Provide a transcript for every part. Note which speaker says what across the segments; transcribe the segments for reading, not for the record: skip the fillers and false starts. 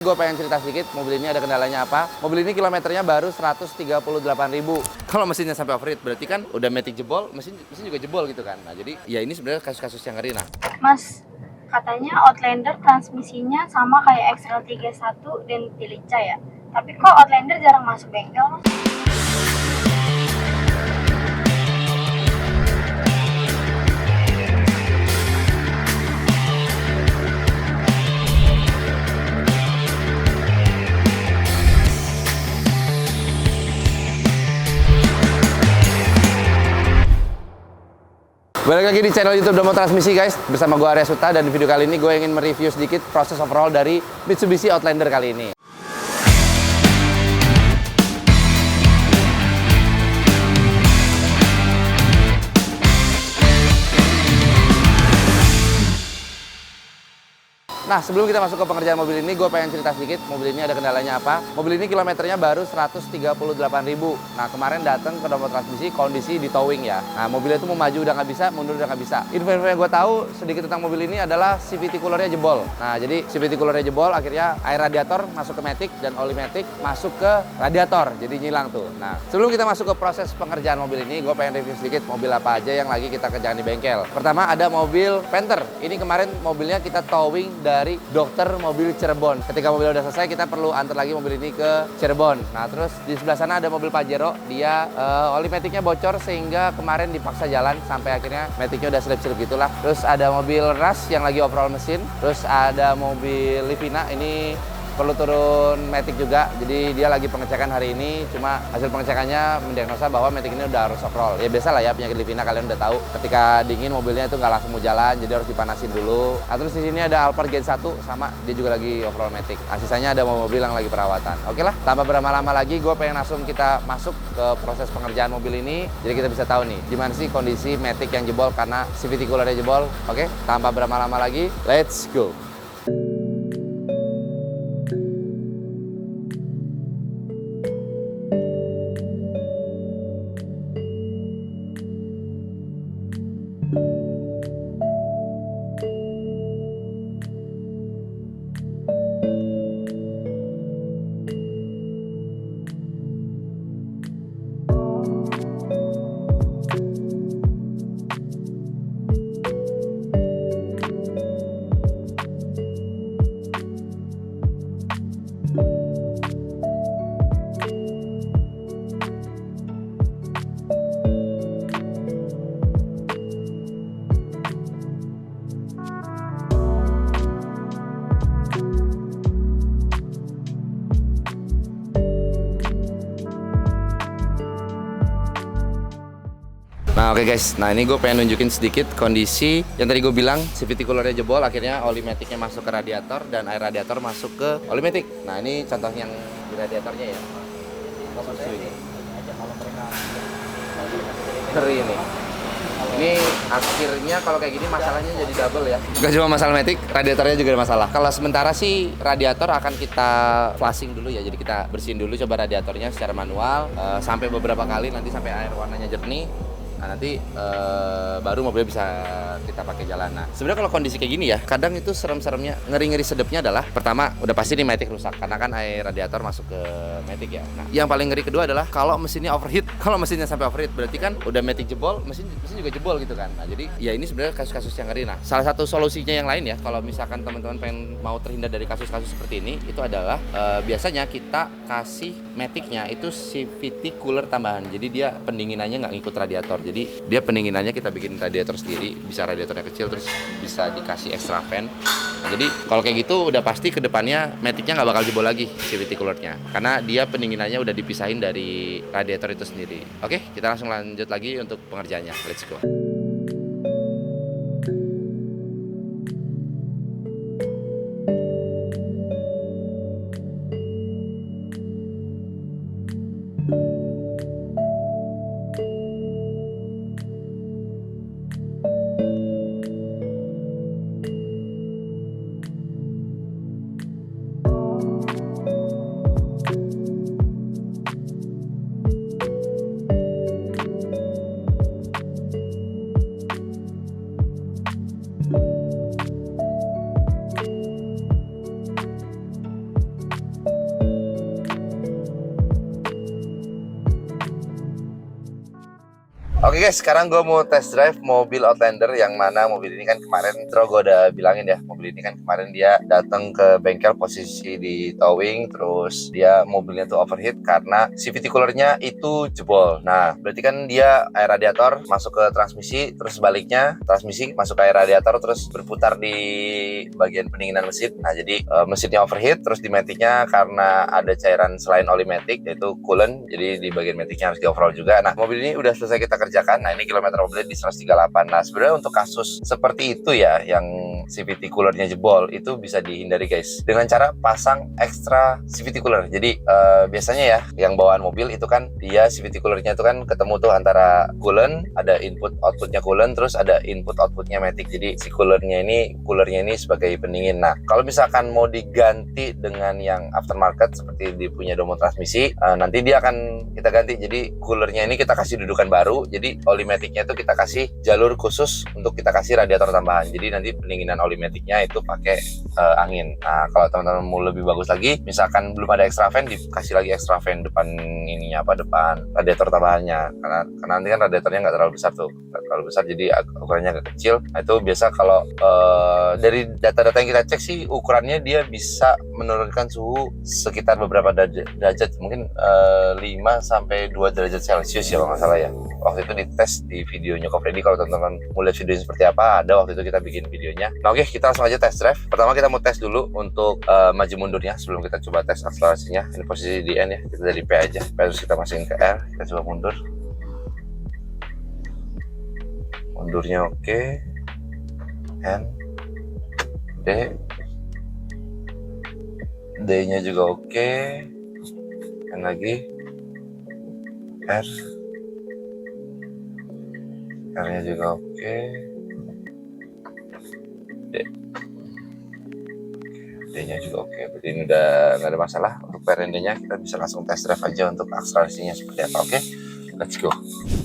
Speaker 1: Gue pengen cerita sedikit, mobil ini ada kendalanya apa. Mobil ini kilometernya baru 138.000. Kalau mesinnya sampai overheat, berarti kan udah matic jebol, mesin juga jebol gitu kan. Nah jadi ya ini sebenarnya kasus-kasus yang ngeri. Nah
Speaker 2: Mas, katanya Outlander transmisinya sama kayak XL31 dan Delica ya. Tapi kok Outlander jarang masuk bengkel, Mas?
Speaker 1: balik lagi di channel YouTube Domo Transmisi guys, bersama gue Arya Suta, dan di video kali ini gue ingin mereview sedikit proses overhaul dari Mitsubishi Outlander kali ini. Nah, sebelum kita masuk ke pengerjaan mobil ini, gue pengen cerita sedikit, mobil ini ada kendalanya apa. Mobil ini kilometernya baru 138.000. Nah, kemarin datang ke Domo Transmisi, kondisi di towing ya. Nah, mobilnya itu mau maju udah nggak bisa, mundur udah nggak bisa. Info-info yang gue tahu sedikit tentang mobil ini adalah CVT coolernya jebol. Nah, jadi CVT coolernya jebol, akhirnya air radiator masuk ke matic dan oli matic masuk ke radiator, jadi nyilang tuh. Nah, sebelum kita masuk ke proses pengerjaan mobil ini, gue pengen review sedikit mobil apa aja yang lagi kita kerjakan di bengkel. Pertama ada mobil Panther. Ini kemarin mobilnya kita towing dari dokter mobil Cirebon. Ketika mobil udah selesai, kita perlu antar lagi mobil ini ke Cirebon. Nah, terus di sebelah sana ada mobil Pajero. Dia oli maticnya bocor sehingga kemarin dipaksa jalan sampai akhirnya maticnya udah selip-selip gitulah. Terus ada mobil Rush yang lagi overhaul mesin. Terus ada mobil Livina, ini perlu turun matic juga, jadi dia lagi pengecekan hari ini. Cuma hasil pengecekannya mendiagnosa bahwa matic ini udah harus overhaul. Ya biasa lah ya, penyakit Livina kalian udah tahu. Ketika dingin mobilnya itu nggak langsung mau jalan, jadi harus dipanasin dulu. Nah, terus di sini ada Alphard Gen 1 sama, dia juga lagi overhaul matic. Nah, sisanya ada mobil yang lagi perawatan. Oke lah, tanpa berlama-lama lagi, gue pengen langsung kita masuk ke proses pengerjaan mobil ini. Jadi kita bisa tahu nih, gimana sih kondisi matic yang jebol karena CVT coolernya jebol. Oke, tanpa berlama-lama lagi, let's go. Nah oke guys, nah ini gue pengen nunjukin sedikit kondisi yang tadi gue bilang CVT coolernya jebol, akhirnya oli maticnya masuk ke radiator dan air radiator masuk ke oli matic. Nah ini contoh yang di radiatornya ya. Ngeri ini. Ini akhirnya kalau kayak gini masalahnya jadi double ya. Gak cuma masalah matic, radiatornya juga ada masalah. Kalau sementara sih radiator akan kita flushing dulu ya. Jadi kita bersihin dulu coba radiatornya secara manual sampai beberapa kali, nanti sampai air warnanya jernih. Nah nanti baru mobilnya bisa kita pakai jalan. Nah sebenarnya kalau kondisi kayak gini ya, kadang itu serem-seremnya, ngeri-ngeri sedepnya adalah pertama udah pasti nih matic rusak karena kan air radiator masuk ke matic ya. Nah yang paling ngeri kedua adalah kalau mesinnya overheat. Kalau mesinnya sampai overheat berarti kan udah matic jebol, mesin juga jebol gitu kan. Nah jadi ya ini sebenarnya kasus-kasus yang ngeri. Nah salah satu solusinya yang lain ya, kalau misalkan teman-teman pengen mau terhindar dari kasus-kasus seperti ini, itu adalah biasanya kita kasih maticnya itu CVT cooler tambahan. Jadi dia pendinginannya nggak ngikut radiator. Jadi dia pendinginannya kita bikin radiator sendiri, bisa radiatornya kecil, terus bisa dikasih extra fan. Nah, jadi kalau kayak gitu udah pasti kedepannya maticnya nggak bakal jebol lagi CVT coolernya, karena dia pendinginannya udah dipisahin dari radiator itu sendiri. Oke, kita langsung lanjut lagi untuk pengerjaannya. Let's go. Oke guys, sekarang gue mau test drive mobil Outlander yang mana mobil ini kan kemarin gue udah bilangin ya, mobil ini kan kemarin dia datang ke bengkel posisi di towing, terus dia mobilnya tuh overheat karena CVT coolernya itu jebol. Nah, berarti kan dia air radiator masuk ke transmisi, terus sebaliknya transmisi masuk ke air radiator terus berputar di bagian pendinginan mesin. Nah, jadi mesinnya overheat, terus di maticnya karena ada cairan selain oli matic yaitu coolant, jadi di bagian maticnya harus di overhaul juga. Nah, mobil ini udah selesai kita kerjakan. Nah, ini kilometer mobilnya di 138. Nah, sebenarnya untuk kasus seperti itu ya, yang CVT coolernya jebol, itu bisa dihindari guys dengan cara pasang ekstra CVT cooler. Jadi biasanya ya yang bawaan mobil itu kan dia CVT coolernya itu kan ketemu tuh antara coolant, ada input outputnya coolant, terus ada input outputnya matic. Jadi si coolernya ini sebagai pendingin. Nah, kalau misalkan mau diganti dengan yang aftermarket seperti di punya Domo transmisi, nanti dia akan kita ganti. Jadi coolernya ini kita kasih dudukan baru, jadi oli maticnya itu kita kasih jalur khusus untuk kita kasih radiator tambahan. Jadi nanti pendinginan oli maticnya itu pakai angin. Nah, kalau teman-teman mau lebih bagus lagi, misalkan belum ada extra fan, dikasih lagi extra fan depan ininya depan radiator tambahannya. Karena nanti kan radiatornya nggak terlalu besar tuh, nggak terlalu besar, jadi ukurannya agak kecil. Nah, itu biasa kalau dari data-data yang kita cek sih ukurannya dia bisa menurunkan suhu sekitar beberapa derajat, mungkin 5 sampai 2 derajat Celcius ya kalau nggak salah ya. Waktu itu dites di videonya Ko Freddy. Kalau teman-teman mau lihat videonya seperti apa, ada waktu itu kita bikin videonya. Nah, oke, kita langsung aja test drive. Pertama kita mau tes dulu untuk maju mundurnya sebelum kita coba tes akselerasinya. Ini posisi di N ya, kita dari P aja. P terus kita masukin ke R, kita coba mundur. Mundurnya oke. N, D, D-nya juga oke. N lagi, R, R-nya juga oke. D, D-nya juga oke. Berarti ini udah nggak ada masalah. Untuk PRND-nya kita bisa langsung test drive aja untuk akselerasinya seperti apa. Oke, let's go.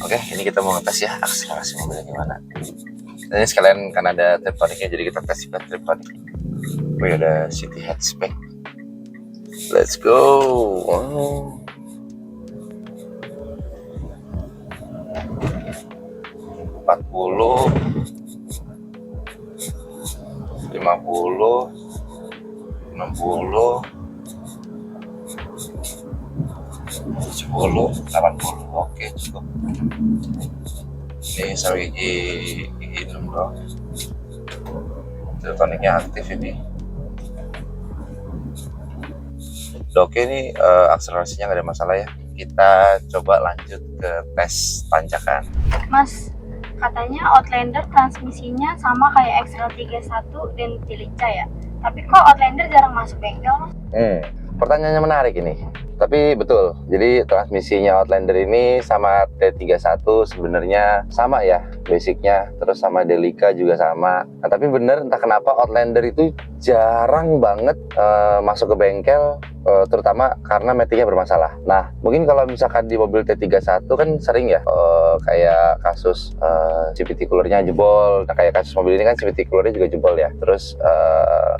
Speaker 1: Oke, ini kita mau ngetes ya akselerasi mobilnya gimana. Dan ini sekalian kan ada triptoniknya, jadi kita tes juga triptonik. Wih, ada city hatchback. Let's go. Wow. 40, 50, 60, 70, 80. Oke, cukup. Ini sampai gigi 6 bro. Triptoniknya aktif ini. Oke, ini akselerasinya nggak ada masalah ya. Kita coba lanjut ke tes tanjakan.
Speaker 2: Mas, katanya Outlander transmisinya sama kayak XL31 dan Delica ya. Tapi kok Outlander jarang masuk bengkel, Mas?
Speaker 1: Pertanyaannya menarik ini. Tapi betul, jadi transmisinya Outlander ini sama T31 sebenarnya sama ya basicnya, terus sama Delica juga sama. Nah, tapi bener entah kenapa Outlander itu jarang banget masuk ke bengkel, terutama karena maticnya bermasalah. Nah, mungkin kalau misalkan di mobil T31 kan sering ya kayak kasus CVT coolernya jebol. Nah, kayak kasus mobil ini kan CVT coolernya juga jebol ya. Terus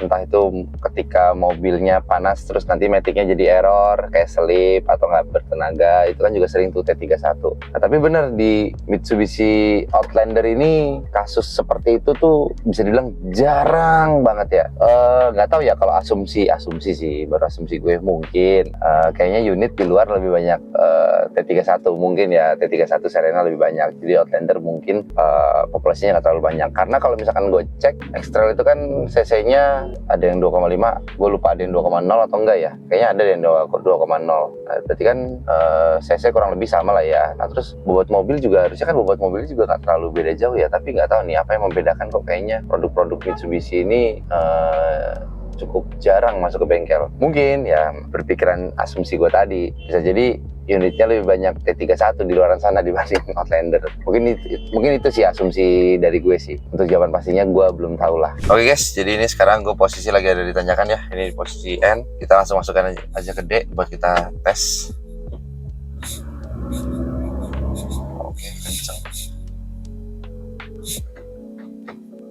Speaker 1: entah itu ketika mobilnya panas terus nanti maticnya jadi error kayak selip atau nggak bertenaga, itu kan juga sering tuh T31. Nah, tapi bener di Mitsubishi Outlander ini kasus seperti itu tuh bisa dibilang jarang banget ya. Nggak tahu ya, kalau asumsi sih, baru asumsi gue, mungkin kayaknya unit di luar lebih banyak T31 mungkin ya, T31 Serena lebih banyak, jadi Outlander mungkin populasinya nggak terlalu banyak. Karena kalau misalkan gue cek X-Trail itu kan cc-nya ada yang 2,5, gue lupa ada yang 2,0 atau enggak ya, kayaknya ada yang 2,0. Nah, berarti kan cc kurang lebih sama lah ya. Nah, terus bobot mobil juga harusnya kan bobot mobilnya juga nggak terlalu beda jauh ya, tapi nggak tahu nih apa yang membedakan, kok kayaknya produk-produk Mitsubishi ini cukup jarang masuk ke bengkel. Mungkin ya berpikiran asumsi gue tadi, bisa jadi unitnya lebih banyak T31 di luar sana dibanding Outlander. Mungkin itu sih asumsi dari gue sih. Untuk jawaban pastinya gue belum tahu lah. Oke guys, jadi ini sekarang gue posisi lagi ada di tanjakan ya. Ini di posisi N. Kita langsung masukkan aja ke D buat kita tes. Oke, kenceng.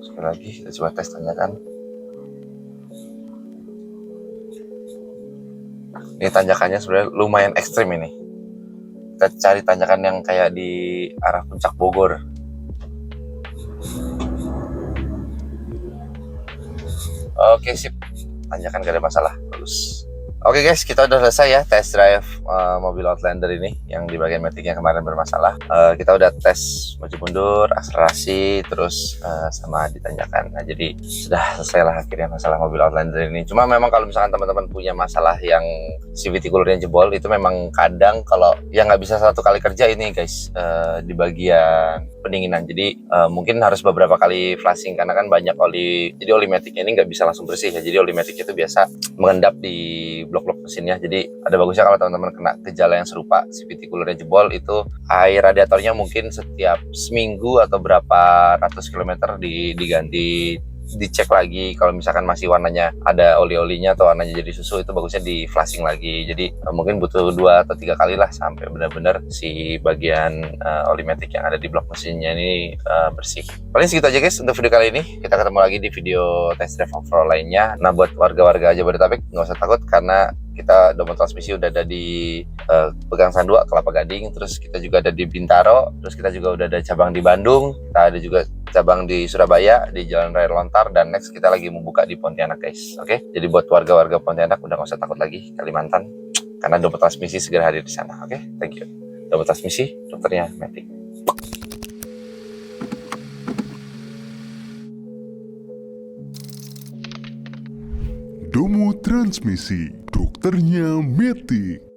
Speaker 1: Sekali lagi kita coba tes tanjakan. Ini tanjakannya sebenarnya lumayan ekstrim ini. Kita cari tanjakan yang kayak di arah puncak Bogor. Oke, sip. Tanjakan gak ada masalah. Bagus. Oke guys, kita udah selesai ya test drive mobil Outlander ini yang di bagian maticnya kemarin bermasalah. Kita udah tes maju mundur, akselerasi, terus sama ditanjakan. Nah, jadi sudah selesai lah akhirnya masalah mobil Outlander ini. Cuma memang kalau misalkan teman-teman punya masalah yang CVT coolernya jebol, itu memang kadang kalau yang nggak bisa satu kali kerja ini guys, di bagian pendinginan. Jadi mungkin harus beberapa kali flushing karena kan banyak oli. Jadi oli maticnya ini nggak bisa langsung bersih ya. Jadi oli matic itu biasa mengendap di blok-blok mesinnya. Jadi ada bagusnya kalau teman-teman kena gejala yang serupa, CVT coolernya jebol, itu air radiatornya mungkin setiap seminggu atau berapa ratus kilometer diganti, dicek lagi. Kalau misalkan masih warnanya ada oli-olinya atau warnanya jadi susu, itu bagusnya di flushing lagi. Jadi mungkin butuh 2 atau 3 kali lah sampai benar-benar si bagian oli matic yang ada di blok mesinnya ini bersih. Paling segitu aja guys untuk video kali ini. Kita ketemu lagi di video test drive off-road lainnya. Nah, buat warga-warga Jabodetabek nggak usah takut karena kita domon transmisi udah ada di Pegang Sandua, Kelapa Gading, terus kita juga ada di Bintaro, terus kita juga udah ada cabang di Bandung, kita ada juga cabang di Surabaya di Jalan Raya Lontar, dan next kita lagi membuka di Pontianak guys. Oke, jadi buat warga-warga Pontianak udah nggak usah takut lagi Kalimantan karena domon transmisi segera hadir di sana. Oke, thank you. Domon transmisi, dokternya Matic.
Speaker 3: Domo Transmisi, dokternya Matic.